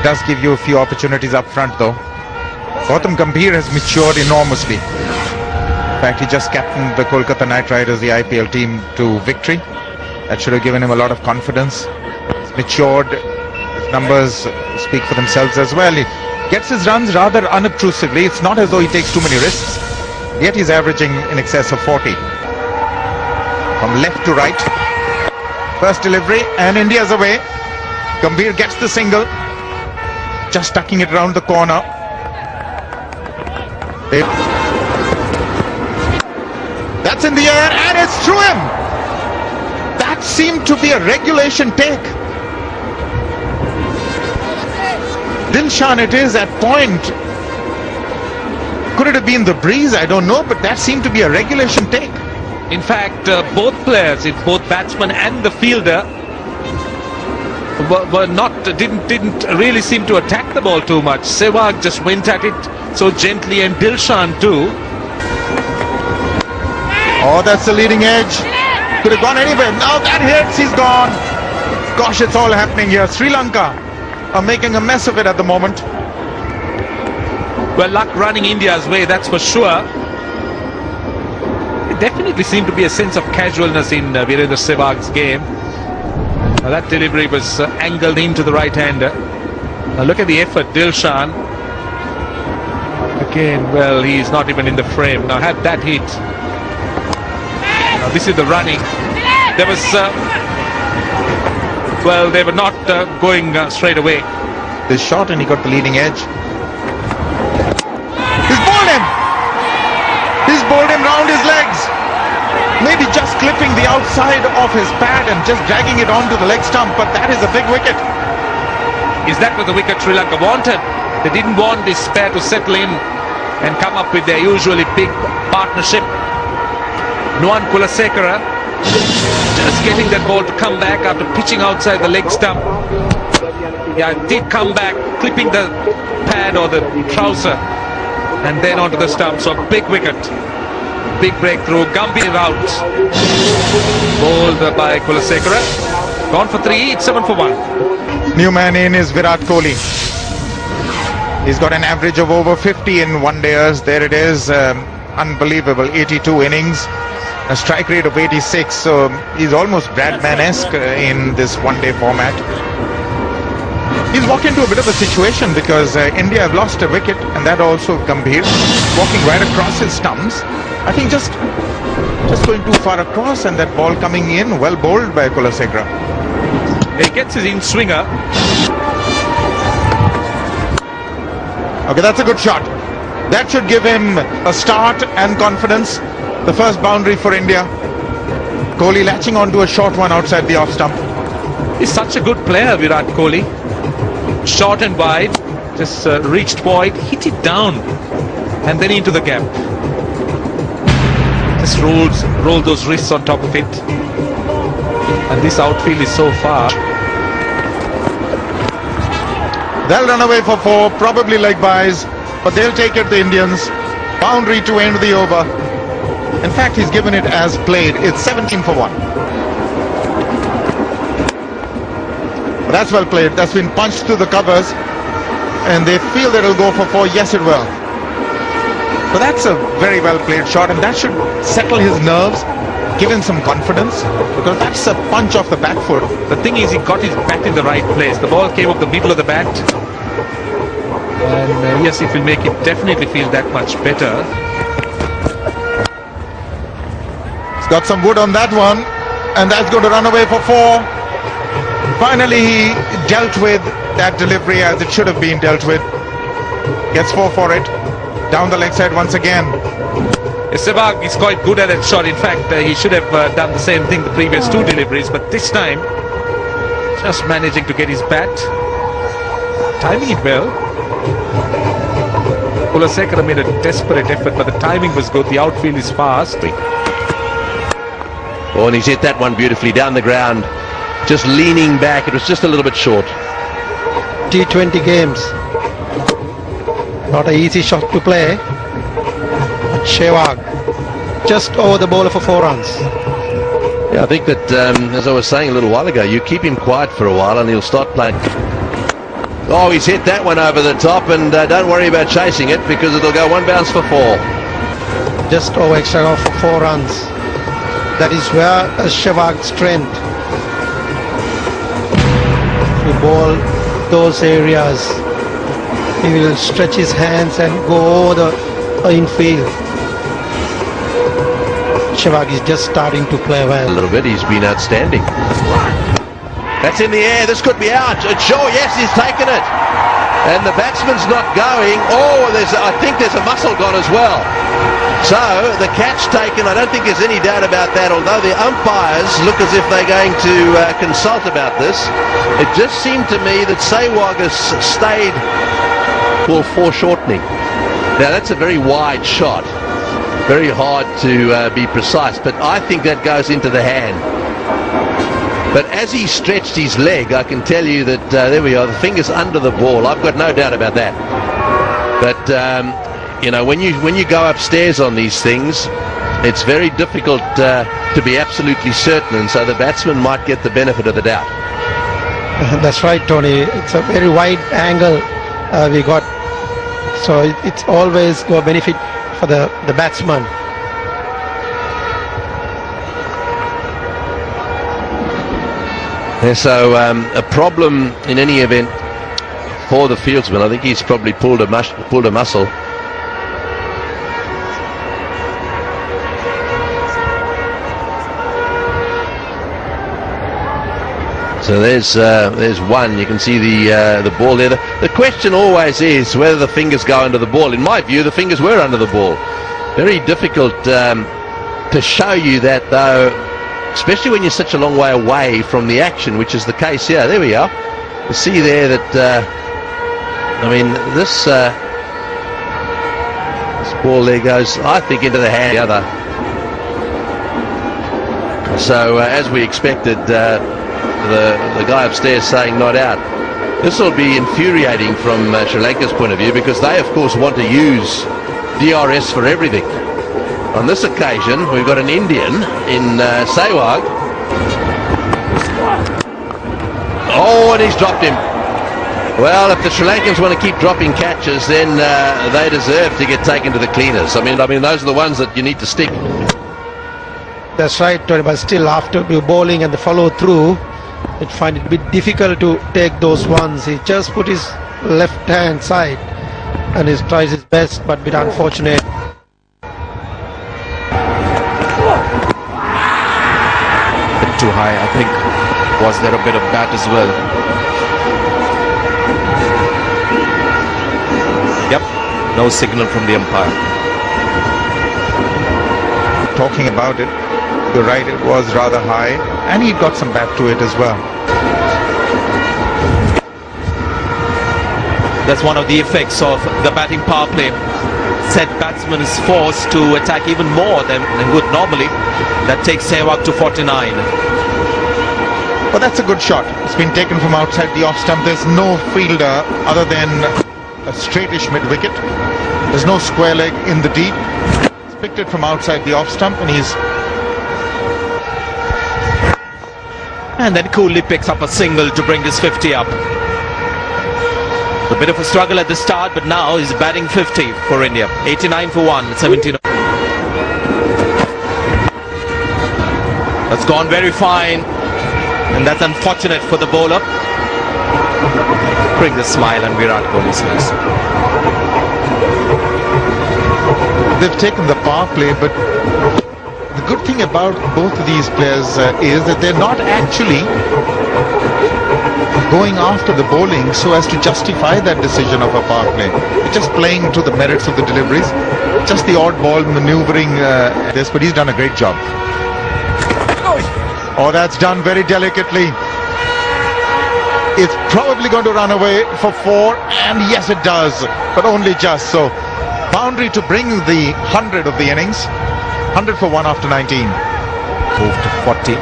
does give you a few opportunities up front though. Gautam Gambhir has matured enormously. In fact, he just captained the Kolkata Knight Riders, the IPL team, to victory. That should have given him a lot of confidence. He's matured. His numbers speak for themselves as well. He gets his runs rather unobtrusively. It's not as though he takes too many risks. Yet he's averaging in excess of 40. From left to right. First delivery and India's away. Gambhir gets the single. Just tucking it round the corner. That's in the air and it's through him. That seemed to be a regulation take. Dilshan it is at point. Could it have been the breeze? I don't know, but that seemed to be a regulation take. In fact, both players, both batsman and the fielder, didn't really seem to attack the ball too much. Sehwag just went at it so gently, and Dilshan too. Oh, that's the leading edge. Could have gone anywhere. Now that hits, he's gone. Gosh, it's all happening here. Sri Lanka are making a mess of it at the moment. Well, luck running India's way, that's for sure. It definitely seemed to be a sense of casualness in Virendra Sehwag's game. Now that delivery was angled into the right-hander. Now look at the effort, Dilshan. Again, well, he's not even in the frame. Now had that hit. Now this is the running. There was, well, they were not going straight away. This shot and he got the leading edge. He's bowled him! He's bowled him round his legs. Maybe just clipping the outside of his pad and just dragging it onto the leg stump, but that is a big wicket. Is that what the wicket Sri Lanka wanted? They didn't want this pair to settle in and come up with their usually big partnership. Nuwan Kulasekara just getting that ball to come back after pitching outside the leg stump. Yeah, it did come back, clipping the pad or the trouser and then onto the stump. So a big wicket. Big breakthrough. Gambhir out. Bowled by Kulasekara. Gone for 3. It's 7 for 1. New man in is Virat Kohli. He's got an average of over 50 in one-dayers. There it is. Unbelievable. 82 innings. A strike rate of 86. So he's almost Bradman-esque in this one-day format. He's walked into a bit of a situation because India have lost a wicket, and that also Gambhir walking right across his stumps. I think just going too far across, and that ball coming in, well bowled by Kulasekara. He gets his in-swinger. Okay, that's a good shot. That should give him a start and confidence. The first boundary for India. Kohli latching onto a short one outside the off stump. He's such a good player, Virat Kohli. Short and wide, just reached wide, hit it down, and then into the gap. Just roll those wrists on top of it. And this outfield is so far. They'll run away for 4, probably leg byes, but they'll take it, the Indians. Boundary to end the over. In fact, he's given it as played. It's 17 for 1. But that's well played. That's been punched through the covers, and they feel that it'll go for 4. Yes, it will. But that's a very well played shot, and that should settle his nerves, give him some confidence, because that's a punch off the back foot. The thing is, he got his bat in the right place. The ball came up the middle of the bat, and yes, it will make it definitely feel that much better. He's got some wood on that one, and that's going to run away for 4. Finally, he dealt with that delivery as it should have been dealt with. Gets 4 for it. Down the leg side once again. Sehwag is quite good at that shot. In fact, he should have done the same thing the previous 2 deliveries, but this time just managing to get his bat, timing it well. Kulasekara made a desperate effort, but the timing was good. The outfield is fast. Oh, and he's hit that one beautifully down the ground, just leaning back. It was just a little bit short. T20 games, not an easy shot to play. But Sehwag just over the bowler for 4 runs. Yeah, I think that, as I was saying a little while ago, you keep him quiet for a while and he'll start playing. Oh, he's hit that one over the top, and don't worry about chasing it because it'll go one bounce for 4. Just over extra for 4 runs. That is where Sehwag's strength. To bowl those areas, he will stretch his hands and go over the infield. Sehwag is just starting to play well. A little bit, he's been outstanding. That's in the air, this could be out. Sure, yes, he's taken it. And the batsman's not going. Oh, I think there's a muscle gone as well. So, the catch taken, I don't think there's any doubt about that, although the umpires look as if they're going to consult about this. It just seemed to me that Sehwag has stayed for foreshortening. Now, that's a very wide shot. Very hard to be precise, but I think that goes into the hand. But as he stretched his leg, I can tell you that, there we are, the finger's under the ball. I've got no doubt about that. But, you know, when you go upstairs on these things, it's very difficult to be absolutely certain, and so the batsman might get the benefit of the doubt. That's right, Tony. It's a very wide angle we got. So it's always a benefit for the batsman. So a problem in any event for the fieldsman. I think he's probably pulled a muscle. So there's one. You can see the ball there. The question always is whether the fingers go under the ball. In my view, the fingers were under the ball. Very difficult to show you that, though, especially when you're such a long way away from the action, which is the case here. There we are. You see there that, I mean, this ball there goes, I think, into the hand of the other. So, as we expected, the guy upstairs saying not out. This will be infuriating from Sri Lanka's point of view, because they, of course, want to use DRS for everything. On this occasion, we've got an Indian in Sehwag. Oh, and he's dropped him. Well, if the Sri Lankans want to keep dropping catches, then they deserve to get taken to the cleaners. I mean, those are the ones that you need to stick. That's right, Tony, but still after bowling and the follow through, it find it a bit difficult to take those ones. He just put his left hand side and he tries his best, but a bit unfortunate. Too high, I think. Was there a bit of bat as well? Yep, no signal from the umpire. Talking about it, you're right, it was rather high, and he got some bat to it as well. That's one of the effects of the batting power play. Said batsman is forced to attack even more than would normally. That takes Sehwag to 49. But that's a good shot. It's been taken from outside the off stump. There's no fielder other than a straightish mid-wicket. There's no square leg in the deep. He's picked it from outside the off stump, and he's... And then coolly picks up a single to bring his 50 up. A bit of a struggle at the start, but now he's batting 50 for India. 89 for 1, 17. That's gone very fine, and that's unfortunate for the bowler. Bring the smile on Virat Kohli's face. They've taken the power play, but the good thing about both of these players is that they're not actually going after the bowling so as to justify that decision of a power play. They're just playing to the merits of the deliveries, just the odd ball maneuvering this, but he's done a great job. Oh, that's done very delicately. It's probably going to run away for 4, and yes it does, but only just so. Boundary to bring the 100 of the innings. 100 for 1 after 19. Moved to 40.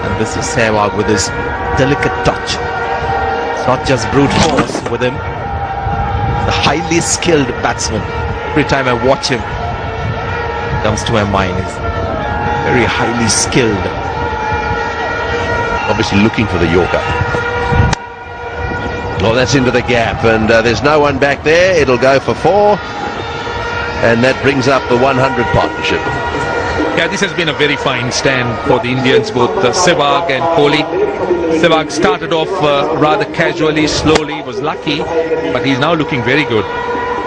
And this is Sehwag with his delicate touch. It's not just brute force with him. The highly skilled batsman. Every time I watch him, comes to my mind is very highly skilled. Obviously looking for the Yorker. Well, that's into the gap, and there's no one back there. It'll go for 4, and that brings up the 100 partnership. Yeah, this has been a very fine stand for the Indians, both Sehwag and Kohli. Sehwag started off rather casually, slowly, was lucky, but he's now looking very good.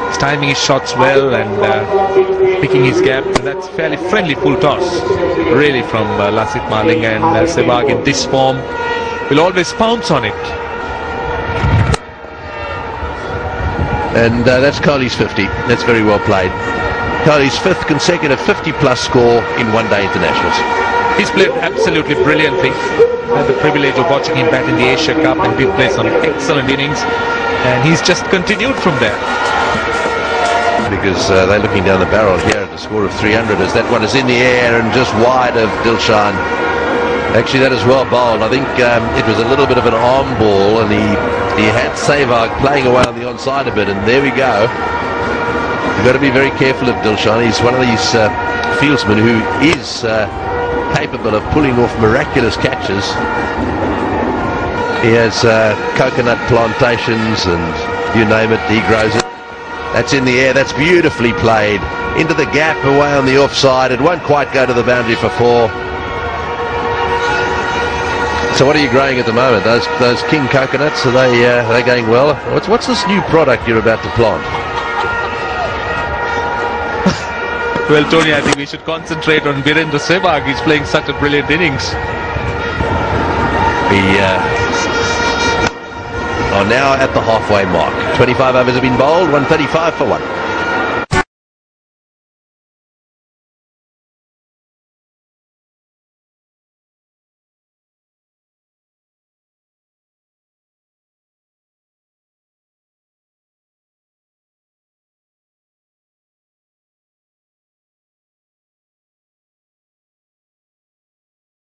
He's timing his shots well and picking his gap, and that's fairly friendly full toss, really, from Lasith Malinga, and Sehwag in this form will always pounce on it. And that's Kohli's 50. That's very well played. Kohli's 5th consecutive 50-plus score in one-day internationals. He's played absolutely brilliantly. I had the privilege of watching him bat in the Asia Cup and did play some excellent innings, and he's just continued from there. Because they're looking down the barrel here at a score of 300 as that one is in the air and just wide of Dilshan. Actually, that is well bowled. I think it was a little bit of an arm ball, and he had Sehwag playing away on the onside a bit, and there we go. You've got to be very careful of Dilshan. He's one of these fieldsmen who is capable of pulling off miraculous catches. He has coconut plantations and you name it, he grows it. That's in the air, that's beautifully played. Into the gap, away on the offside. It won't quite go to the boundary for 4. So what are you growing at the moment? Those king coconuts, are they going well? What's this new product you're about to plant? Well, Tony, I think we should concentrate on Virendra Sehwag. He's playing such a brilliant innings. We are now at the halfway mark. 25 overs have been bowled, 135 for 1.